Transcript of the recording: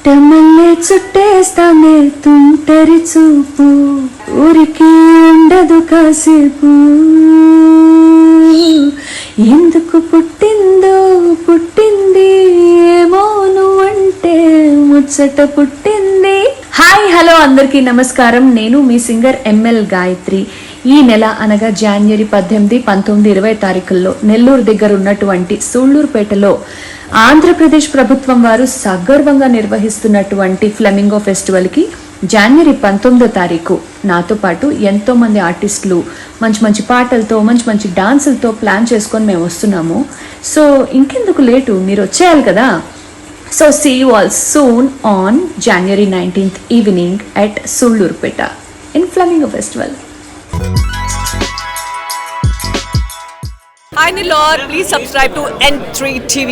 పుట్టమల్లే చుట్టేస్తామే తుంటరి చూపు, ఊరికి ఉండదు కాసేపు. ఎందుకు పుట్టిందో పుట్టింది, ఏమో నువ్వంటే ముచ్చట పుట్టింది. హాయ్ హలో అందరికీ నమస్కారం. నేను మీ సింగర్ ఎంఎల్ గాయత్రి. ఈ నెల అనగా జనవరి 18, 19, 20 తారీఖుల్లో నెల్లూరు దగ్గర ఉన్నటువంటి సూళ్లూరుపేటలో ఆంధ్రప్రదేశ్ ప్రభుత్వం వారు సగర్వంగా నిర్వహిస్తున్నటువంటి ఫ్లెమింగో ఫెస్టివల్కి జనవరి 19వ తారీఖు నాతో పాటు ఎంతో మంది ఆర్టిస్టులు మంచి మంచి పాటలతో మంచి మంచి డాన్సులతో ప్లాన్ చేసుకొని మేము వస్తున్నాము. సో ఇంకెందుకు లేటు, మీరు వచ్చేయాలి కదా. So see you all soon on January 19th evening at Sullurpeta in Flamingo Festival. Hi Nilor, please subscribe to N3 TV.